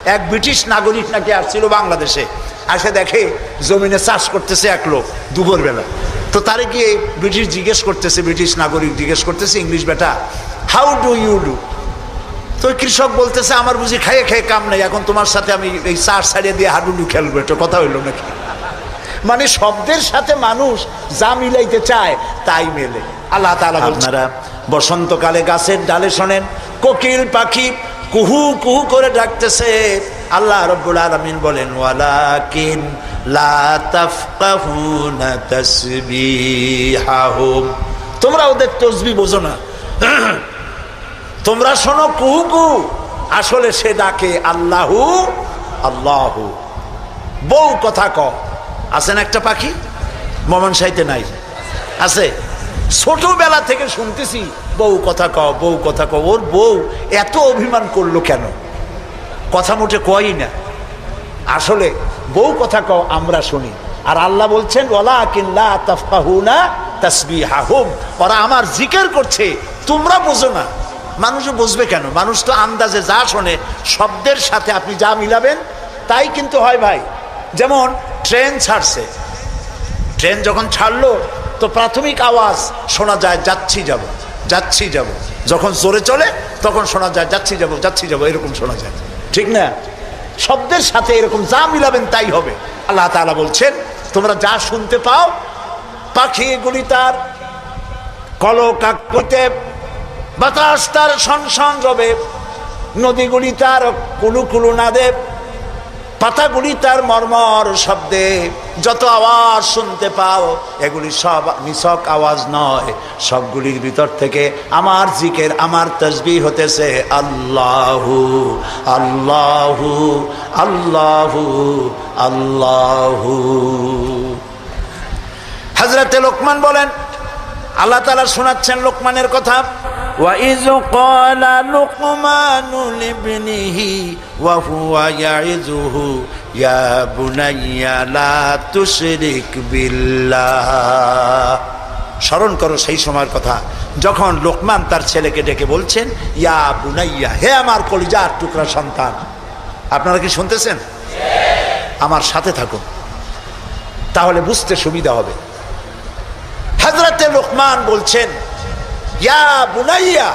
এক ব্রিটিশ নাগরিক নাকি আসছিল বাংলাদেশে, আসে দেখে জমিনে চাষ করতেছে এক লোক দুপুরবেলা। তো তারে গিয়ে ব্রিটিশ জিজ্ঞেস করতেছে, ব্রিটিশ নাগরিক জিজ্ঞেস করতেছে, ইংলিশ বেটা, হাউ ডু ইউ ডু? তো কৃষক বলতেছে, আমার বুঝি খাইয়ে খেয়ে কাম নেই, এখন তোমার সাথে আমি এই চাষ ছাড়িয়ে দিয়ে হাডুডু খেলবো, এটা কথা হইল নাকি? মানে শব্দের সাথে মানুষ যা মিলাইতে চায় তাই মেলে। আল্লাহ তাআলা বলছেন, আপনারা বসন্তকালে গাছের ডালে শোনেন কোকিল পাখি কুহু কুহু করে ডাকতেছে। আল্লাহ রাব্বুল আলামিন বলেন, ওয়ালাকিন লা তাফকাহুনা তাসবিহাহুম, তোমরা ওদের তাসবিহ বোঝো না, তোমরা শোনো কুহু কুহু, আসলে সে ডাকে আল্লাহু আল্লাহু। বউ কথা ক, আছেন একটা পাখি মমন সাইতে নাই আছে, ছোটবেলা থেকে শুনতেছি বউ কথা কও, বউ কথা কও। ওর বউ এত অভিমান করলো কেন? কথা মোটে কয়ই না। আসলে বউ কথা কও আমরা শুনি, আর আল্লাহ বলছেন ওয়ালাকিন লা তাফকাহুনা তাসবিহাহুম, ওরা আমার জিকির করছে তোমরা বোঝো না। মানুষ বুঝবে কেন? মানুষ তো আন্দাজে যা শোনে শব্দের সাথে আপনি যা মিলাবেন তাই কিন্তু হয় ভাই। যেমন ট্রেন ছাড়ছে, ট্রেন যখন ছাড়লো তো প্রাথমিক আওয়াজ শোনা যায় যাচ্ছি যাব যাচ্ছি যাব, যখন জোরে চলে তখন শোনা যায় যাচ্ছি যাব যাচ্ছি যাব, এরকম শোনা যায়, ঠিক না? শব্দের সাথে এরকম যা মিলাবেন তাই হবে। আল্লাহ তাআলা বলছেন তোমরা যা শুনতে পাও, পাখিগুলি তার কলকাকলিতে, বাতাস তার শনশন রবে, নদীগুলি তার কুলু কুলু নাদে, পাতাগুলি তার মর্মর শব্দে, যত আওয়াজ শুনতে পাও এগুলি সব নিছক আওয়াজ নয়, সবগুলির ভিতর থেকে আমার জিকির আমার তাসবিহ হতেছে আল্লাহু আল্লাহু আল্লাহু আল্লাহু। হযরতে লোকমান বলেন, আল্লাহ তাআলা শোনাচ্ছেন লোকমানের কথা, وَإِذْ قَالَ لُقْمَانُ لِابْنِهِ وَهُوَ يَعِظُهُ يَا بُنَيَّ لَا تُشْرِكْ بِاللَّهِ। স্মরণ করো সেই সময়ের কথা যখন লোকমান তার ছেলেকে ডেকে বলছেন, ইয়া বুনাইয়া, হে আমার কলিজার টুকরা সন্তান। আপনারা কি শুনতেছেন? আমার সাথে থাকুন, তাহলে বুঝতে সুবিধা হবে। হযরতে লোকমান বলছেন, ইয়া বুনাইয়া,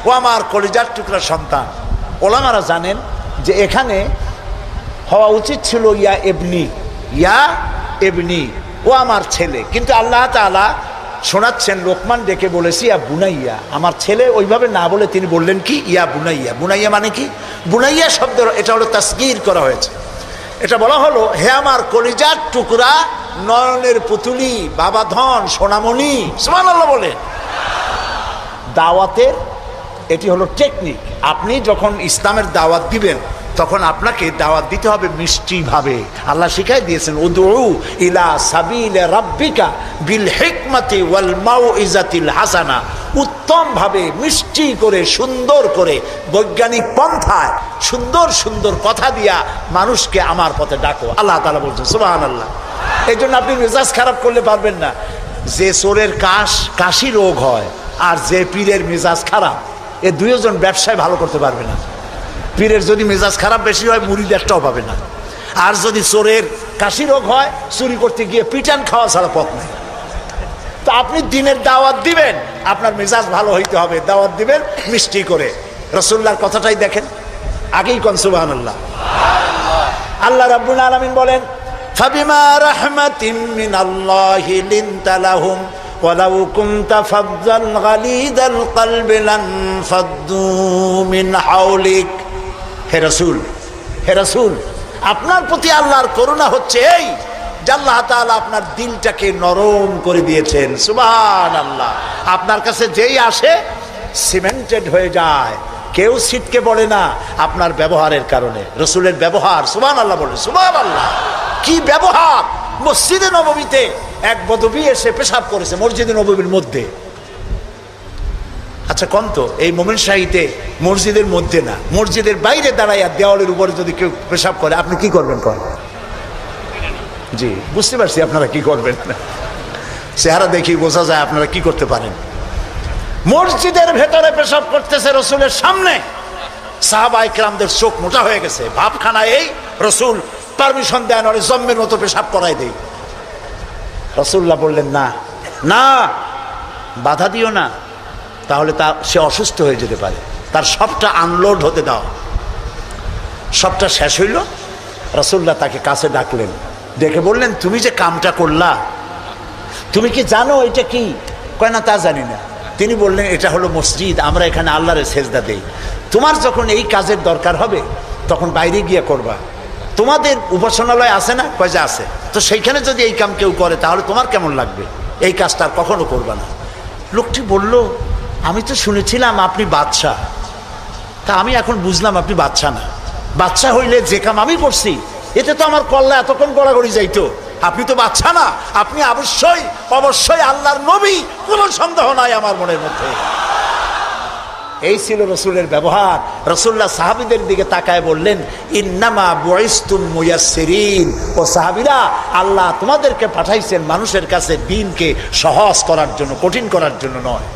ও আমার কলিজার টুকরা সন্তান। ওলামারা জানেন যে এখানে হওয়া উচিত ছিল ইয়া এবনি, ইয়া এবনি, ও আমার ছেলে, কিন্তু আল্লাহ তাআলা শোনাচ্ছেন লোকমান ডেকে বলেছি ইয়া বুনাইয়া, আমার ছেলে, ওইভাবে না বলে তিনি বললেন কি ইয়া বুনাইয়া। বুনাইয়া মানে কি? বুনাইয়া শব্দ এটা হলো তাসগীর করা হয়েছে। এটা বলা হলো হে আমার কলিজার টুকরা, নয়নের পুতুলি, বাবা ধন, সোনামণি। সুবহানাল্লাহ বলে। দাওয়াতের এটি হলো টেকনিক। আপনি যখন ইসলামের দাওয়াত দিবেন তখন আপনাকে দাওয়াত দিতে হবে মিষ্টি ভাবে। আল্লাহ শিখাই দিয়েছেন, উদউ ইলা সাবিলি রাব্বিকা বিল হিকমাতি ওয়াল মাউইজাতিল হাসানা, উত্তম ভাবে মিষ্টি করে সুন্দর করে বৈজ্ঞানিক পন্থায় সুন্দর সুন্দর কথা দিয়া মানুষকে আমার পথে ডাকো। আল্লাহ তাআলা বলছেন সুবহানাল্লাহ। এই জন্য আপনি মেজাজ খারাপ করলে পারবেন না। যে চোরের কাশি রোগ হয় আর যে পীরের মেজাজ খারাপ, এ দুইজন ব্যবসায় ভালো করতে পারবে না। পীরের যদি মেজাজ খারাপ বেশি হয় মুরিদ একটাও পাবে না, আর যদি চোরের কাশি রোগ হয় চুরি করতে গিয়ে পিটান খাওয়া ছাড়া পথ নেই। তো আপনি দিনের দাওয়াত দিবেন, আপনার মেজাজ ভালো হইতে হবে, দাওয়াত দিবেন মিষ্টি করে। রাসূলুল্লাহর কথাটাই দেখেন, আগেই কোন সুবহানাল্লাহ। আল্লাহ রাব্বুল আলামিন বলেন, ফাবিমা রাহমাতিম মিনাল্লাহি লিনতা লাহুম ওয়ালাউ কুনতা ফাযযান গালিযাল কলবি লানফাদ্দু মিন হাওলিক। হে রাসূল, আপনার প্রতি আল্লাহর করুণা হচ্ছে এই যে আল্লাহ তাআলা আপনার দিলটাকে নরম করে দিয়েছেন। সুবহানাল্লাহ। আপনার কাছে যেই আসে সিমেন্টেড হয়ে যায়, কেউ ছিটকে পড়ে না আপনার ব্যবহারের কারণে। রাসূলের ব্যবহার, সুবহানাল্লাহ বলে, সুবহানাল্লাহ। কি ব্যবহার! মসজিদে নববীতে এক বদবী এসে পেশাব করেছে মসজিদে নববীর মধ্যে। আচ্ছা কোন তো এই মোমেন শাহীতে মসজিদের মধ্যে না, মসজিদের বাইরে দাঁড়াইয়া দেওয়ালের উপরে যদি কেউ পেশাব করে আপনি কি করবেন? জি বুঝতে পারছি আপনারা কি করবেন। চেহারা দেখি বোঝা যায় আপনারা কি করতে পারেন। মসজিদের ভেতরে পেশাব করতেছে রাসূলের সামনে, সাহাবা ইকরামদের চোখ মোটা হয়ে গেছে, ভাবখানা এই রসুল পারমিশন দেন ওরে জম্মের মতো পেশাব করাই দেই। রাসূলুল্লাহ বললেন না না, বাধা দিও না, তাহলে সে অসুস্থ হয়ে যেতে পারে, তার সবটা আনলোড হতে দাও। সবটা শেষ হইল, রাসূলুল্লাহ তাকে কাছে ডাকলেন, ডেকে বললেন তুমি যে কামটা করলা তুমি কি জানো এটা কি? কয় না তা জানি না। তিনি বললেন এটা হলো মসজিদ, আমরা এখানে আল্লাহরে সেজদা দেই, তোমার যখন এই কাজের দরকার হবে তখন বাইরে গিয়ে করবা। তোমাদের উপাসনালয় আছে না? কয় যে আছে। তো সেইখানে যদি এই কাম কেউ করে তাহলে তোমার কেমন লাগবে? এই কাজটা আর কখনো করবা না। লোকটি বলল আমি তো শুনেছিলাম আপনি বাদশাহ, তা আমি এখন বুঝলাম আপনি বাদশাহ না। বাদশাহ হইলে যে কাম আমি করছি এতে তো আমার কল্লা এতক্ষণ গড়াগড়ি যাইতো। আপনি তো বাদশাহ না, আপনি অবশ্যই অবশ্যই আল্লাহর নবী, কোনো সন্দেহ নাই আমার মনের মধ্যে। এই ছিল রসুলের ব্যবহার। রসুল্লাহ সাহাবীদের দিকে তাকায় বললেন ইন্নামা বুইসতুম মুয়াসসিরিন, ও সাহাবীরা আল্লাহ তোমাদেরকে পাঠাইছেন মানুষের কাছে দ্বীনকে সহজ করার জন্য, কঠিন করার জন্য নয়।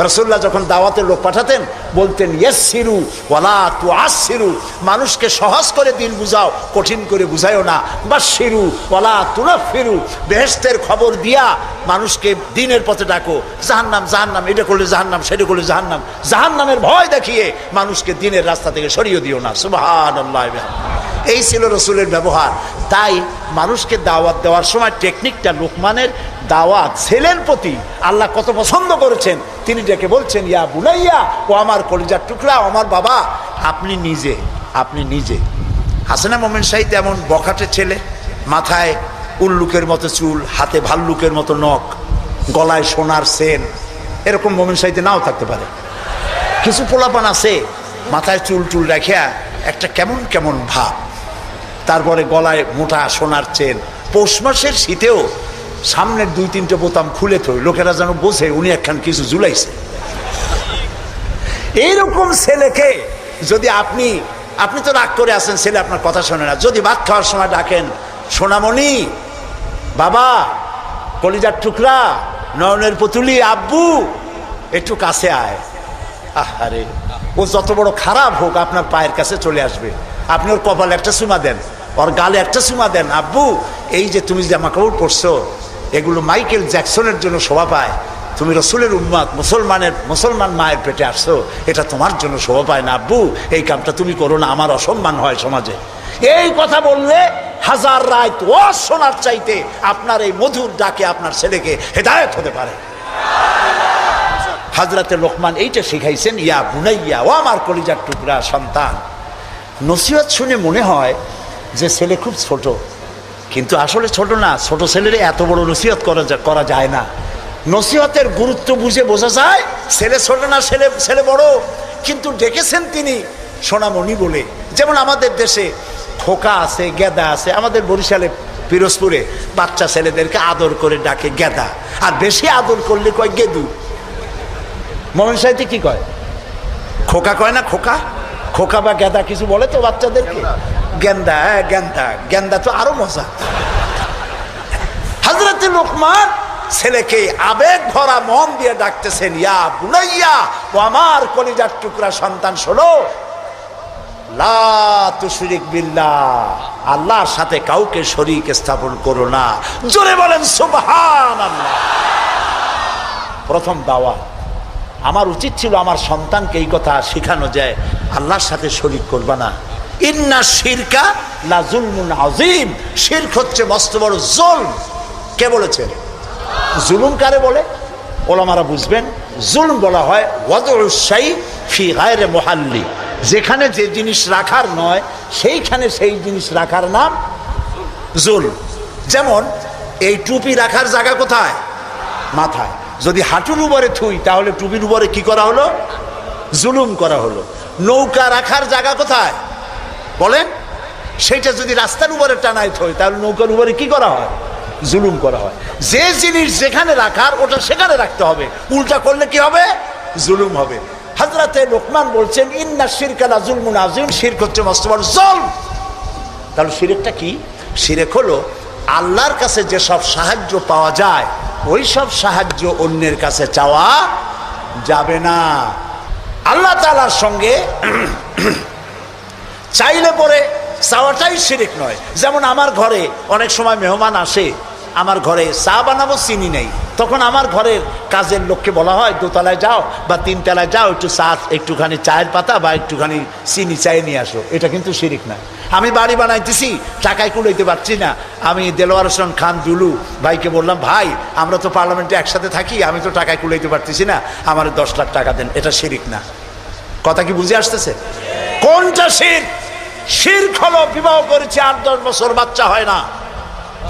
রসুল্লাহ যখন দাওয়াতের লোক পাঠাতেন বলতেন ইয়াসসিরু ওয়ালা তুআসসিরু, মানুষকে সহজ করে দিন বুঝাও, কঠিন করে বুঝায়ও না। বাশশিরু ওয়ালা তুনাফিরু, বেহেশতের খবর দিয়া মানুষকে দ্বীনের পথে ডাকো। জাহান্নাম জাহান্নাম, এটা করলে জাহান্নাম, সেটা করলে জাহান্নাম, জাহান্নামের ভয় দেখিয়ে মানুষকে দ্বীনের রাস্তা থেকে সরিয়ে দিও না। সুবহানাল্লাহ। এই ছিল রসুলের ব্যবহার। তাই মানুষকে দাওয়াত দেওয়ার সময় টেকনিকটা, লোকমানের দাওয়াত ছেলের প্রতি আল্লাহ কত পছন্দ করেছেন। তিনি ডেকে বলছেন ইয়া বুনাইয়া, ও আমার কলিজার টুকরা, আমার বাবা। আপনি নিজে হাসানা মোমেন সাহিদ এমন বখাটে ছেলে, মাথায় উল্লুকের মতো চুল, হাতে ভাল্লুকের মতো নখ, গলায় সোনার সেন, এরকম মোমেন সাহিদে নাও থাকতে পারে। কিছু পোলাপান আছে মাথায় চুল টুল রাখিয়া একটা কেমন কেমন ভাব, তারপরে গলায় মোটা সোনার চেন, পৌষ মাসের শীতেও সামনের 2-3টে বোতাম খুলে থই, লোকেরা যেন বোঝে উনি একখান কিছু ঝুলাইছে। এইরকম ছেলেকে যদি আপনি তো রাগ করে আছেন, ছেলে আপনার কথা শোনে না, যদি ভাত খাওয়ার সময় ডাকেন সোনামণি, বাবা, কলিজার টুকরা, নয়নের পুতুলি, আব্বু একটু কাছে আয়, আহারে, ও যত বড় খারাপ হোক আপনার পায়ের কাছে চলে আসবে। আপনি ওর কপালে একটা চুমা দেন, ওর গালে একটা চুমা দেন, আব্বু এই যে তুমি জামা কাপড় পরছো এগুলো মাইকেল জ্যাকসনের জন্য শোভা পায়, তুমি রসুলের উম্মত, মুসলমান মায়ের পেটে আসছো, এটা তোমার জন্য শোভা পায় না, আব্বু এই কামটা তুমি করো না, আমার অসম্মান হয় সমাজে। এই কথা বললে হাজার রাত ও শোনার চাইতে আপনার এই মধুর ডাকে আপনার ছেলেকে হেদায়েত হতে পারে। হযরতে লোকমান এইটা শিখাইছেন, ইয়া বুনাইয়া, ও আমার কলিজার টুকরা সন্তান। নসিহত শুনে মনে হয় যে ছেলে খুব ছোট, কিন্তু আসলে ছোট না। ছোট ছেলের এত বড় নসিহত করা যায় না। নসিহতের গুরুত্ব বুঝে বোঝা যায় ছেলে ছোট না ছেলে বড়, কিন্তু ডেকেছেন তিনি সোনামণি বলে। যেমন আমাদের দেশে খোকা আছে, গেদা আছে। আমাদের বরিশালে পিরোজপুরে বাচ্চা ছেলেদেরকে আদর করে ডাকে গেদা, আর বেশি আদর করলে কয় গেদু। মোমেন সাহিত্যে কি কয়? খোকা কয় না? খোকা খোকা বা গেদা কিছু বলে তো বাচ্চাদেরকে? গেন্দা, গেন্দা, গেন্দা তো আরো মজা। হযরতে লোকমান ছেলেকে আবেগ ভরা মন দিয়ে ডাকতেছেন, ইয়া বুনাইয়া, ও আমার কলিজার টুকরা সন্তান, শোনো, লা তুশরিক বিল্লাহ, আল্লাহর সাথে কাউকে শরীক স্থাপন করো না। জোরে বলেন সুবহানাল্লাহ। প্রথম দাওয়াত। আমার উচিত ছিল আমার সন্তানকে এই কথা শেখানো যায়, আল্লাহর সাথে শরীক করবা না। ইন্না শিরকা লা যুলমুন আযীম, শিরক হচ্ছে মস্ত বড় জুলম। কে বলেছে? জুলুম কারে বলে? ওলামারা বুঝবেন। জুলম বলা হয় ওয়াদউস শাই ফি গায়রি মুহাল্লি, যেখানে যে জিনিস রাখার নয় সেইখানে সেই জিনিস রাখার নাম জুলম। যেমন এই টুপি রাখার জায়গা কোথায়? মাথায়। যদি হাঁটুর উপরে থুই তাহলে টুপির উপরে কি করা হলো? জুলুম করা হলো। নৌকা রাখার জায়গা কোথায় বলেন? সেইটা যদি রাস্তার উপরে টানায় থই তাহলে নৌকার উপরে কি করা হয়? জুলুম করা হয়। যে জিনিস যেখানে রাখার ওটা সেখানে রাখতে হবে, উল্টা করলে কি হবে? জুলুম হবে। হযরতে লোকমান বলছেন ইন্না শিরকা লা যুলমুন আযীম, শিরক হচ্ছে মস্ত বড় জুলম। তাহলে শিরকটা কি? শিরক হলো আল্লাহর কাছে যে সব সাহায্য পাওয়া যায় ওই সব সাহায্য অন্যের কাছে চাওয়া যাবে না। আল্লাহ তাআলার সঙ্গে চাইলে পরে চাওয়াটাই শিরক নয়। যেমন আমার ঘরে অনেক সময় মেহমান আসে, আমার ঘরে চা বানাবো, চিনি নেই, তখন আমার ঘরের কাজের লোককে বলা হয় দোতলায় যাও বা তিনতলায় যাও, একটু চা, একটুখানি চায়ের পাতা বা একটুখানি চিনি চায়ে নিয়ে আসো। এটা কিন্তু শিরক না। আমি বাড়ি বানাইতেছি, টাকায় কুলাইতে পারছি না, আমি দেলোয়ার হোসেন খান দুলু ভাইকে বললাম, ভাই আমরা তো পার্লামেন্টে একসাথে থাকি, আমি তো টাকায় কুলাইতে পারতেছি না, আমার 10 লাখ টাকা দেন। এটা শিরক না। কথা কি বুঝে আসতেছে? কোনটা শিরক? শিরক হলো বিবাহ করেছে 8-10 বছর বাচ্চা হয় না,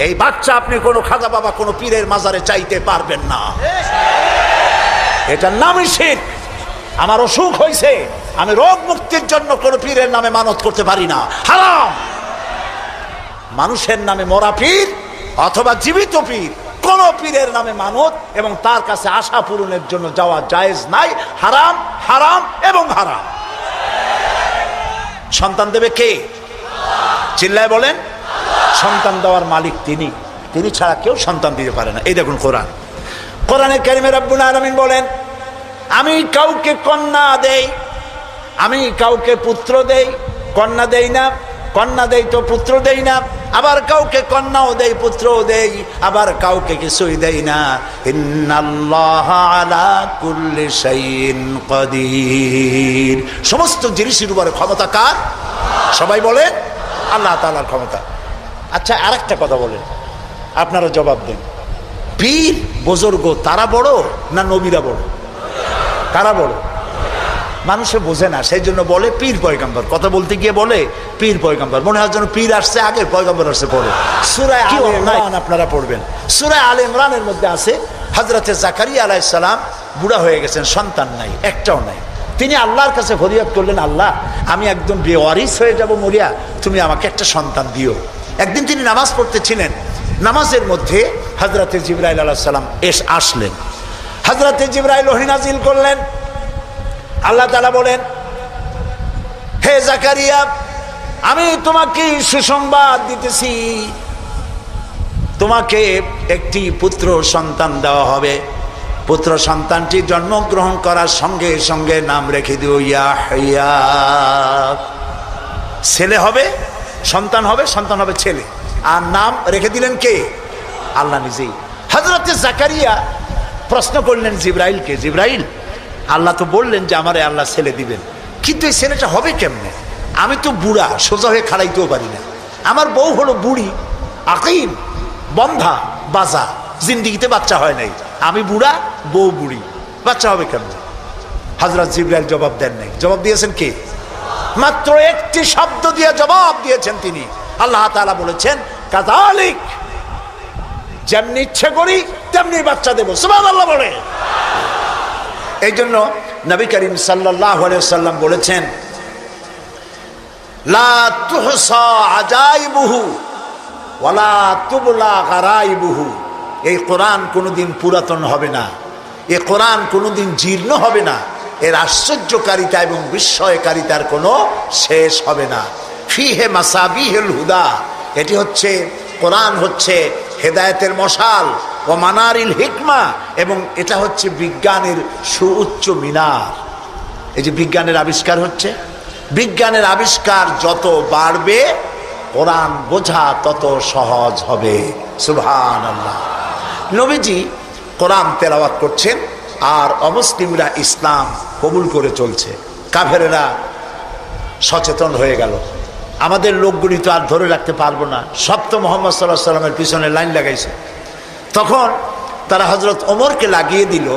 এই বাচ্চা আপনি কোনো খাজা বাবা কোনো পীরের মাজারে চাইতে পারবেন না, এটার নামই শিরক। আমার অসুখ হয়েছে, আমি রোগ মুক্তির জন্য কোনো পীরের নামে মানত করতে পারি না, হারাম। মানুষের নামে মরা পীর অথবা জীবিত পীর, কোন পীরের নামে মানত এবং তার কাছে আশা পূরণের জন্য যাওয়া জায়েজ নাই, হারাম, হারাম এবং হারাম। সন্তান দেবে কে? চিল্লায় বলেন। সন্তান দেওয়ার মালিক তিনি, তিনি ছাড়া কেউ সন্তান দিতে পারে না। এই দেখুন কোরআন, কোরআনে কারিমে রব্বুল আলামিন বলেন, আমি কাউকে কন্যা দেই, আমি কাউকে পুত্র দেই, কন্যা দেই না, কন্যা দেই তো পুত্র দেই না, আবার কাউকে কন্যাও দেই পুত্রও দেই, আবার কাউকে কিছুই দেই না। ইন্নাল্লাহা আলা কুল্লি শাইইন কাদির। সমস্ত জিনিসের উপরে ক্ষমতা কার? সবাই বলেন আল্লাহ তাআলার ক্ষমতা। আচ্ছা, আরেকটা কথা বলেন, আপনারা জবাব দেন, পীর বুজুর্গ তারা বড় না নবীরা বড়? কারা বড়? মানুষে বোঝে না, সেই জন্য বলে পীর পয়গম্বর। কথা বলতে গিয়ে বলে পীর পয়গম্বর, মনে হয় যেন পীর আসছে আগে, পয়গম্বর আসছে পরে। সূরা আলে ইমরান আপনারা পড়বেন, সূরা আলে ইমরানের মধ্যে আছে হযরতে জাকারিয়া আলাইহিস সালাম বুড়া হয়ে গেছেন, সন্তান নাই, একটাও নাই। তিনি আল্লাহর কাছে ফরিয়াদ করলেন, আল্লাহ আমি একদম বেওয়ারিস হয়ে যাব মরিয়া, তুমি আমাকে একটা সন্তান দিও। একদিন তিনি নামাজ পড়তেছিলেন, নামাজের মধ্যে হযরতে জিবরাইল আলাইহিস সালাম আসলেন। হযরতে জিবরাইল ওহী নাজিল করলেন। আল্লাহ তাআলা বলেন, হে জাকারিয়া আমি তোমাকে সুসংবাদ দিতেছি, তোমাকে একটি পুত্র সন্তান দেওয়া হবে। পুত্র সন্তানটি জন্মগ্রহণ করার সঙ্গে সঙ্গে নাম রেখে দিও ইয়াহইয়া। ছেলে হবে, সন্তান হবে, সন্তান হবে ছেলে, আর নাম রেখে দিলেন কে? আল্লাহ নিজেই। হযরতে জাকারিয়া প্রশ্ন করলেন জিবরাইলকে, জিবরাইল আল্লাহ তো বললেন যে আমারে আল্লাহ ছেলে দিবেন, কিন্তু এই ছেলেটা হবে কেমনে? আমি তো বুড়া, সোজা হয়ে খাড়াইতেও পারি না, আমার বউ হলো বুড়ি, আকিম, বন্ধা, বাজা, জিন্দিগিতে বাচ্চা হয় নাই, আমি বুড়া, বউ বুড়ি, বাচ্চা হবে কেমনে? হযরত জিবরাইল জবাব দেন নাই। জবাব দিয়েছেন কে? মাত্র একটি শব্দ দিয়ে জবাব দিয়েছেন তিনি। আল্লাহ তাআলা বলেছেন, কাযালিক, যেমনি ইচ্ছে করি তেমনি বাচ্চা দেব। সুবহানাল্লাহ বলে। এই জন্য নবী করিম সাল্লাল্লাহু আলাইহি ওয়াসাল্লাম বলেছেন, লা তুহসা আজাইবুহু ওয়ালা তুবলা গারাইবুহু। এই কোরআন কোনোদিন পুরাতন হবে না, এই কোরআন কোনোদিন জীর্ণ হবে না, এর আশ্চর্যকারিতা এবং বিস্ময়কারিতার কোনো শেষ হবে না। ফিহে মাসাবিহুল হুদা, এটি হচ্ছে কোরআন, হচ্ছে হেদায়েতের মশাল, ও মানারিল হিকমা, এবং এটা হচ্ছে বিজ্ঞানের সুউচ্চ মিনার। এই যে বিজ্ঞানের আবিষ্কার হচ্ছে, বিজ্ঞানের আবিষ্কার যত বাড়বে কোরআন বোঝা তত সহজ হবে। সুবহানাল্লাহ। নবীজি কোরআন তেলাওয়াত করছেন আর অমুসলিমরা ইসলাম কবুল করে চলছে, কাফেরেরা সচেতন হয়ে গেল। আমাদের লোকগুলি তো আর ধরে রাখতে পারবো না, সব তো মুহাম্মদ সাল্লাল্লাহু আলাইহি ওয়াসাল্লামের পিছনে লাইন লাগাইছে। তখন তারা হযরত ওমরকে লাগিয়ে দিল,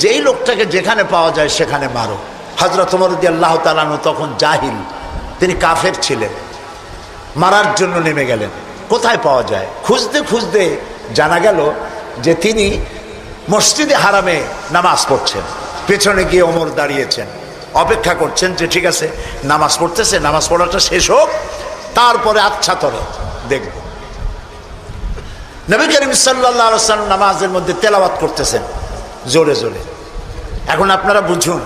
যেই লোকটাকে যেখানে পাওয়া যায় সেখানে মারো। হযরত ওমর রাদিয়াল্লাহু তাআলা আনহু তখন জাহিল, তিনি কাফের ছিলেন, মারার জন্য নেমে গেলেন। কোথায় পাওয়া যায়? খুঁজতে খুঁজতে জানা গেল যে তিনি মসজিদে হারামে নামাজ পড়ছেন। পেছনে গিয়ে ওমর দাঁড়িয়েছেন, অপেক্ষা করছেন যে ঠিক আছে নামাজ পড়তেছে, নামাজ পড়াটা শেষ হোক, তারপরে আচ্ছা তরে দেখব। নবী করিম সাল্লাল্লাহু আলাইহি ওয়াসাল্লাম নামাজের মধ্যে তেলাওয়াত করতেছেন জোরে জোরে। এখন আপনারা বুঝুন,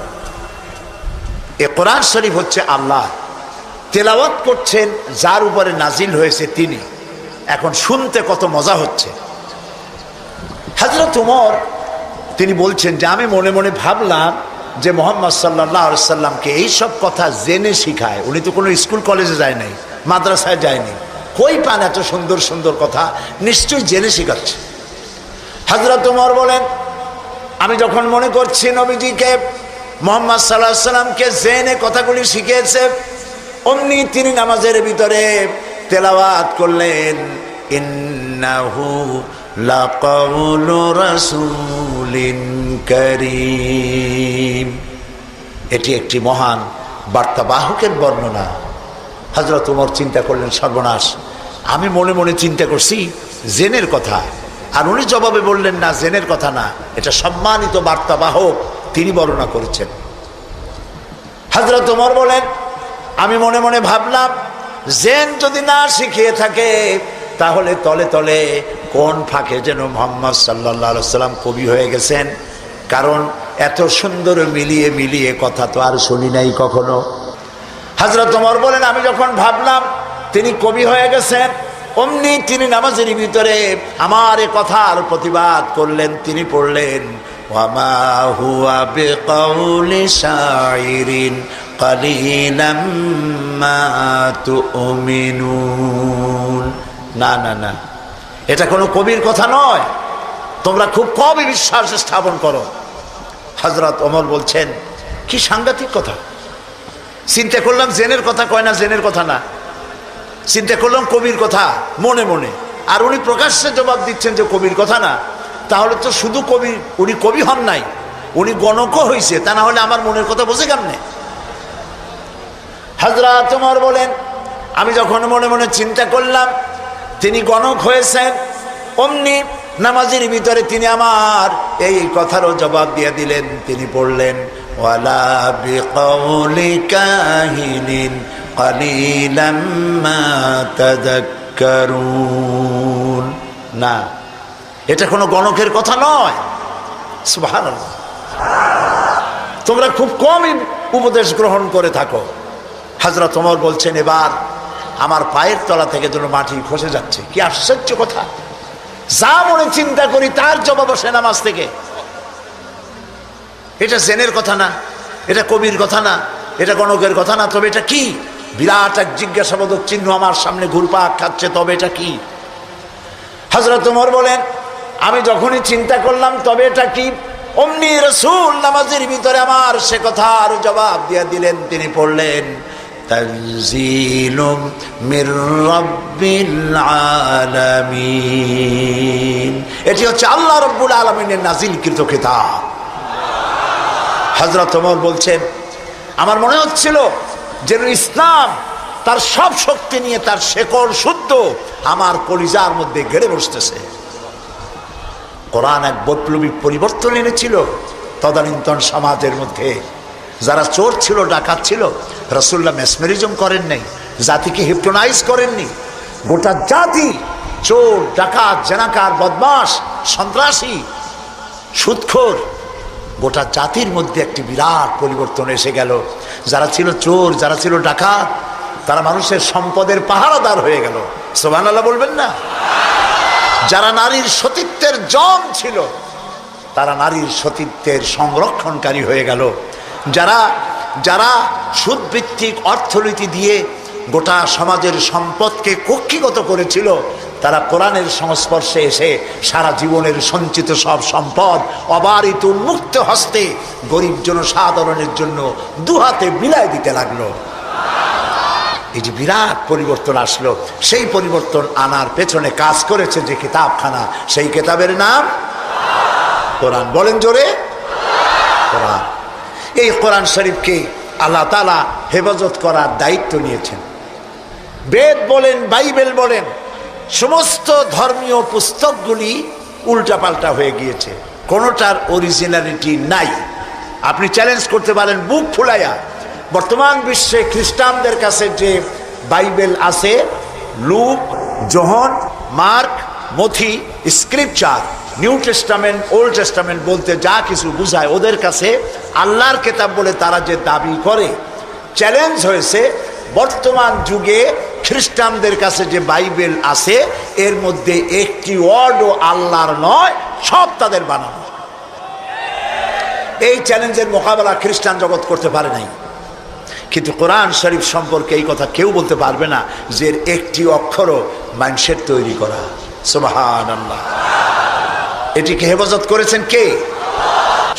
এ কোরআন শরীফ হচ্ছে আল্লাহ, তেলাওয়াত করছেন যার উপরে নাজিল হয়েছে তিনি। এখন শুনতে কত মজা হচ্ছে। হযরত ওমর তিনি বলছেন যে আমি মনে মনে ভাবলাম যে মুহাম্মদ সাল্লাল্লাহু আলাইহি সাল্লামকে এইসব কথা জেনে শিখায়। উনি তো কোনো স্কুল কলেজে যায় নাই, মাদ্রাসায় যায়নি, কই পান এত সুন্দর সুন্দর কথা? নিশ্চয়ই জেনে শিখাচ্ছে। হযরত ওমর বলেন, আমি যখন মনে করছি নবীজিকে মুহাম্মদ সাল্লাল্লাহু আলাইহি সাল্লামকে জেনে কথাগুলি শিখিয়েছে, অমনি তিনি নামাজের ভিতরে তেলাওয়াত করলেন, ইন্নাহু লাকাউলু রাসূলিন কারীম। এটি একটি মহান বার্তাবাহকের বর্ণনা। হযরত ওমর চিন্তা করলেন, সর্বনাশ, আমি মনে মনে চিন্তা করছি জেনের কথা, আর উনি জবাবে বললেন না, জেনের কথা না, এটা সম্মানিত বার্তাবাহক, তিনি বর্ণনা করেছেন। হযরত ওমর বলেন, আমি মনে মনে ভাবলাম, জেন যদি না শিখিয়ে থাকে তাহলে তলে তলে কোন ফাঁকে যেন মুহাম্মদ সাল্লাল্লাহু আলাইহি সাল্লাম কবি হয়ে গেছেন। কারণ এত সুন্দর মিলিয়ে মিলিয়ে কথা তো আর শুনি নাই কখনো। হযরত ওমর বলেন, আমি যখন ভাবলাম তিনি কবি হয়ে গেছেন, অমনি তিনি নামাজের ভিতরে আমার এ কথার প্রতিবাদ করলেন। তিনি পড়লেন, ওয়ামা হুয়া বিকাউলি শাইরিন কালিলাম মা তুমিনুন। না না না, এটা কোনো কবির কথা নয়, তোমরা খুব কমই বিশ্বাস স্থাপন করো। হযরত ওমর বলছেন, কি সাংঘাতিক কথা! চিন্তা করলাম জেনের কথা কয় না, জেনের কথা না, চিন্তা করলাম কবির কথা মনে মনে, আর উনি প্রকাশ্যে জবাব দিচ্ছেন যে কবির কথা না। তাহলে তো শুধু কবি, উনি কবি হন নাই, উনি গণকও হয়েছে, তা না হলে আমার মনের কথা বোঝে কেমনে? হযরত ওমর বলেন, আমি যখন মনে মনে চিন্তা করলাম তিনি গণক হয়েছেন, অমনি নামাজের ভিতরে তিনি আমার এই কথারও জবাব দিয়ে দিলেন। তিনি পড়লেন, ওয়ালা বিকাউলি কাহিনিন কালিলাম মা তাযাক্কারুন। না, এটা কোনো গণকের কথা নয়। সুবহানাল্লাহ, তোমরা খুব কমই উপদেশ গ্রহণ করে থাকো। হযরত ওমর বলছেন, এবার আমার পায়ের তলা থেকে যেন মাটি খসে যাচ্ছে। কি আশ্চর্য কথা! যা মনে চিন্তা করি তার জবাব আসে নামাজ থেকে। এটা জেনের কথা না, এটা কবির কথা না, এটা গণকের কথা না, তবে এটা কি? বিরাট এক জিজ্ঞাসাবোধক চিহ্ন আমার সামনে ঘুরপাক খাচ্ছে, তবে এটা কি? হযরত ওমর বলেন, আমি যখনই চিন্তা করলাম তবে এটা কি, অমনি রাসূল নামাজের ভিতরে আমার সে কথার জবাব দিয়ে দিলেন। তিনি পড়লেন, তানজিলুম মির রাব্বিল আলামিন। এটি হচ্ছে আল্লাহ রাব্বুল আলামিনের নাজিলকৃত কিতাব। হযরত ওমর বলছেন, আমার মনে হচ্ছিল যে ইসলাম তার সব শক্তি নিয়ে, তার শেকড় শুদ্ধ আমার কলিজার মধ্যে গেড়ে বসতেছে। কোরআন এক বৈপ্লবিক পরিবর্তন এনেছিল তদানীন্তন সমাজের মধ্যে। যারা চোর ছিল, ডাকাত ছিল, রাসূলুল্লাহ মেসমেরিজম করেন নাই, জাতিকে হিপনোটাইজ করেননি। গোটা জাতি চোর, ডাকাত, জেনাকার, বদমাশ, সন্ত্রাসী, সুদখোর, গোটা জাতির মধ্যে একটি বিরাট পরিবর্তন এসে গেল। যারা ছিল চোর, যারা ছিল ডাকাত, তারা মানুষের সম্পদের পাহারাদার হয়ে গেল। সুবহানাল্লাহ বলবেন না? যারা নারীর সতীত্বের জম ছিল, তারা নারীর সতীত্বের সংরক্ষণকারী হয়ে গেল। যারা যারা সুদভিত্তিক অর্থনীতি দিয়ে গোটা সমাজের সম্পদকে কক্ষিগত করেছিল, তারা কোরআনের সংস্পর্শে এসে সারা জীবনের সঞ্চিত সব সম্পদ অবারিত উন্মুক্ত হস্তে গরিব জনসাধারণের জন্য দুহাতে বিলায় দিতে লাগলো। এই যে বিরাট পরিবর্তন আসলো, সেই পরিবর্তন আনার পেছনে কাজ করেছে যে কিতাবখানা, সেই কিতাবের নাম কোরআন। বলেন জোরে, কোরআন। এই কোরআন শরীফকে আল্লাহ তাআলা হেফাজত করার দায়িত্ব নিয়েছেন। বেদ বলেন, বাইবেল বলেন, সমস্ত ধর্মীয় পুস্তকগুলি উল্টাপাল্টা হয়ে গিয়েছে, কোনোটার অরিজিনালিটি নাই। আপনি চ্যালেঞ্জ করতে পারেন বুক ফুলাইয়া, বর্তমান বিশ্বে খ্রিস্টানদের কাছে যে বাইবেল আছে, লুক, যোহন, মার্ক, মথি, scripture, New Testament, Old Testament বলতে যা কিছু বুঝায়, ওদের কাছে আল্লাহর কিতাব বলে তারা যে দাবি করে, চ্যালেঞ্জ হয়েছে বর্তমান যুগে খ্রিস্টানদের কাছে যে বাইবেল আছে এর মধ্যে একটি ওয়ার্ডও আল্লাহর নয়, সব তাদের বানানো। এই চ্যালেঞ্জের মোকাবেলা খ্রিস্টান জগৎ করতে পারে নাই। কিন্তু কোরআন শরীফ সম্পর্কে এই কথা কেউ বলতে পারবে না যে এর একটি অক্ষরও মানুষের তৈরি করা। সুবহানাল্লাহ। এটিকে হেফাজত করেছেন কে?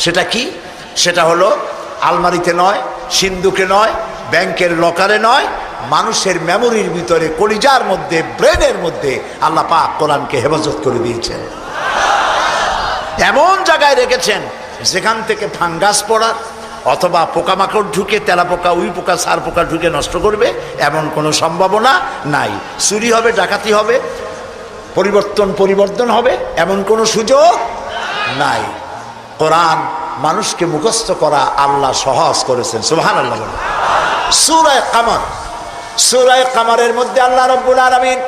সেটা কি? সেটা হলো আলমারিতে নয়, সিন্ধুকে নয়, ব্যাংকের লকারে নয়, মানুষের মেমোরির ভিতরে, কলিজার মধ্যে, ব্রেনের মধ্যে আল্লাহ পাক কোরআনকে হেফাজত করে দিয়েছেন। এমন জায়গায় রেখেছেন যেখান থেকে ফাঙ্গাস পড়ার অথবা পোকামাকড় ঢুকে, তেলাপোকা, উই পোকা, সার পোকা ঢুকে নষ্ট করবে এমন কোনো সম্ভাবনা নাই। চুরি হবে, ডাকাতি হবে, পরিবর্তন হবে এমন কোনো সুযোগ নাই। কোরআন মানুষকে মুখস্থ করা আল্লাহ সহজ করেছেন। সুবহানাল্লাহ। সূরা কামার, সূরা কামারের মধ্যে আল্লাহ রাব্বুল আলামিন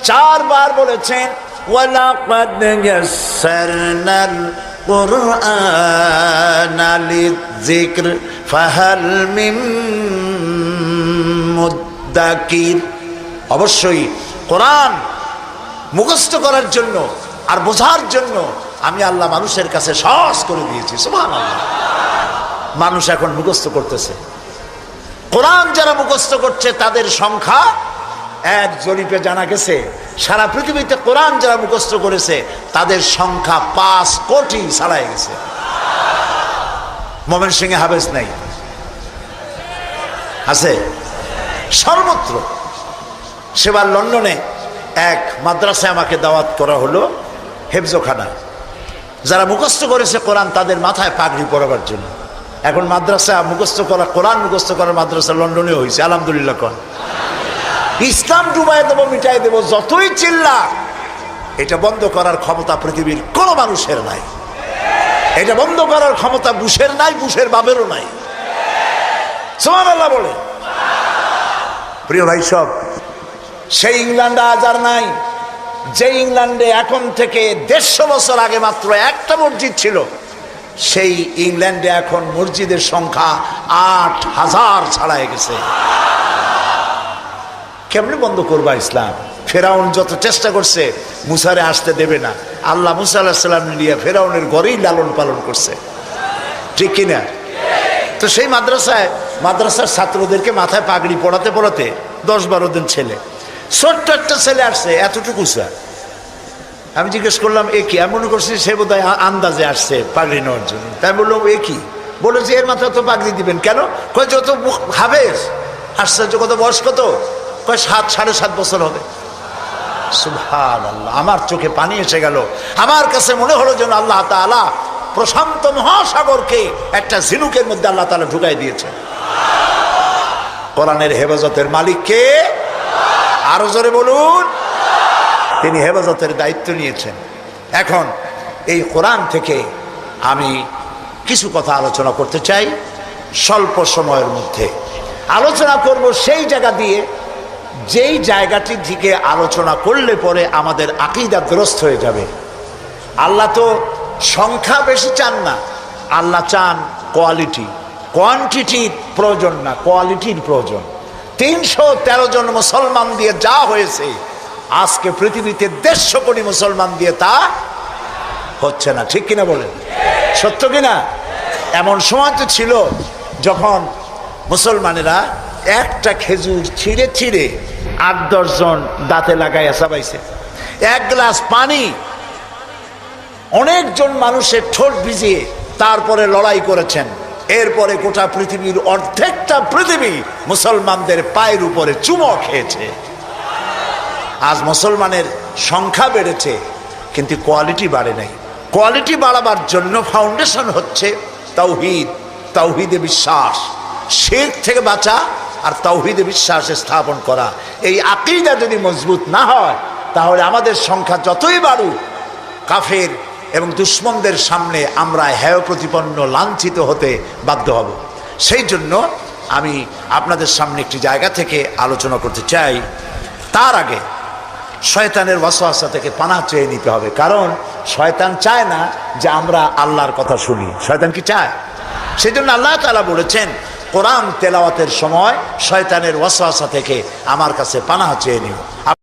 4 বার বলেছেন ওয়ালাকাদ ইয়াসসারনাল কুরআনা লিযিকর ফাহাল মিন মুদ্দাকির। অবশ্যই কোরআন মুখস্থ করার জন্য আর বোঝার জন্য আমি আল্লাহ মানুষের কাছে সহজ করে দিয়েছি। সুবহানাল্লাহ। মানুষ এখন মুখস্থ করতেছে। কোরআন যারা মুখস্থ করছে তাদের সংখ্যা, এক জরিপে জানা গেছে সারা পৃথিবীতে কোরআন যারা মুখস্থ করেছে তাদের সংখ্যা 5 কোটি ছাড়াই গেছে। ময়মনসিংহে হাফেজ নাই, আছে সর্বত্র। সেবার লন্ডনে এক মাদ্রাসায় আমাকে দাওয়াত করা হলো, হেফজখানা। যারা মুখস্থ করেছে কোরআন তাদের মাথায় পাগড়ি পরাবার জন্য। এখন মাদ্রাসা মুখস্থ করা, কোরআন মুখস্থ করার মাদ্রাসা লন্ডনে হয়েছে। আলহামদুলিল্লাহ। কোন ইসলাম ডুবাই দেবো, মিটাই দেবো, যতই চিল্লা, এটা বন্ধ করার ক্ষমতা পৃথিবীর কোনো মানুষের নাই। এটা বন্ধ করার ক্ষমতা বুশের নাই, বুশের বাবেরও নাই। সুবহানাল্লাহ বলে। প্রিয় ভাই সব, সেই ইংল্যান্ড আজ আর নাই যে ইংল্যান্ডে এখন থেকে 150 বছর আগে মাত্র একটা মসজিদ ছিল। সেই ইংল্যান্ডে এখন মসজিদের সংখ্যা 8000 ছাড়াই গেছে। কেমনে বন্ধ করবা ইসলাম? ফেরাউন যত চেষ্টা করছে মুসারে আসতে দেবে না। আল্লাহ মুসা আলাইহিস সালাম নিয়ে ফেরাউনের ঘরেই লালন পালন করছে, ঠিক কিনা? তো সেই মাদ্রাসার ছাত্রদেরকে মাথায় পাগড়ি পড়াতে পড়াতে 10-12 দিন ছেলে, ছোট্ট একটা ছেলে আসছে এতটুকু স্যার। আমি জিজ্ঞেস করলাম এ কি? আমি মনে করছি সে বোধহয় আন্দাজে আসছে পাগড়ি নেওয়ার জন্য। তাই বললাম এ কি? বলে যে এর মাথায় তো পাগড়ি দিবেন কেন? কয় যত হাফেজ। আশ্চর্য, কত বয়স কত? কয় 7-7.5 বছর হবে। সুবহানাল্লাহ। আমার চোখে পানি এসে গেল। আমার কাছে মনে হলো যেন আল্লাহ তাআলা প্রশান্ত মহাসাগরকে একটা ঝিনুকের মধ্যে আল্লাহ তাআলা ঢুকাই দিয়েছে। কোরআনের হেফাজতের মালিক কে? আরো জোরে বলুন। তিনি হেফাজতের দায়িত্ব নিয়েছেন। এখন এই কোরআন থেকে আমি কিছু কথা আলোচনা করতে চাই। স্বল্প সময়ের মধ্যে আলোচনা করব সেই জায়গা দিয়ে, যেই জায়গাটি থেকে আলোচনা করলে পরে আমাদের আকীদা দুরস্ত হয়ে যাবে। আল্লাহ তো সংখ্যা বেশি চান না, আল্লাহ চান কোয়ালিটি। কোয়ান্টিটির প্রয়োজন না, কোয়ালিটির প্রয়োজন। 313 জন মুসলমান দিয়ে যা হয়েছে, আজকে পৃথিবীতে 150 কোটি মুসলমান দিয়ে তা হচ্ছে না, ঠিক কিনা বলেন? সত্য কিনা? এমন সময় তো ছিল যখন মুসলমানেরা একটা খেজুর ছিঁড়ে ছিঁড়ে 8-10 জন দাঁতে লাগাইয়া চাবাইছে। 1 গ্লাস পানি অনেকজন মানুষের ঠোঁট ভিজিয়ে তারপরে লড়াই করেছেন। এরপরে গোটা পৃথিবীর অর্ধেকটা পৃথিবী মুসলমানদের পায়ের উপরে চুমো খেয়েছে। আজ মুসলমানের সংখ্যা বেড়েছে কিন্তু কোয়ালিটি বাড়ে নাই। কোয়ালিটি বাড়াবার জন্য ফাউন্ডেশন হচ্ছে তাওহীদ, তাওহীদে বিশ্বাস, শিরক থেকে বাঁচা আর তাওহীদে বিশ্বাস স্থাপন করা। এই আকীদা যদি মজবুত না হয় তাহলে আমাদের সংখ্যা যতই বাড়ুক, কাফের এবং দুশ্মনদের সামনে আমরা হেয় প্রতিপন্ন, লাঞ্ছিত হতে বাধ্য হব। সেই জন্য আমি আপনাদের সামনে একটি জায়গা থেকে আলোচনা করতে চাই। তার আগে শয়তানের ওয়াসওয়াসা থেকে পানাহ চেয়ে নিতে হবে, কারণ শয়তান চায় না যে আমরা আল্লাহর কথা শুনি। শয়তান কি চায়? সেই জন্য আল্লাহ তাআলা বলেছেন কোরআন তেলাওয়াতের সময় শয়তানের ওয়াসওয়াসা থেকে আমার কাছে পানাহ চেয়ে নিও।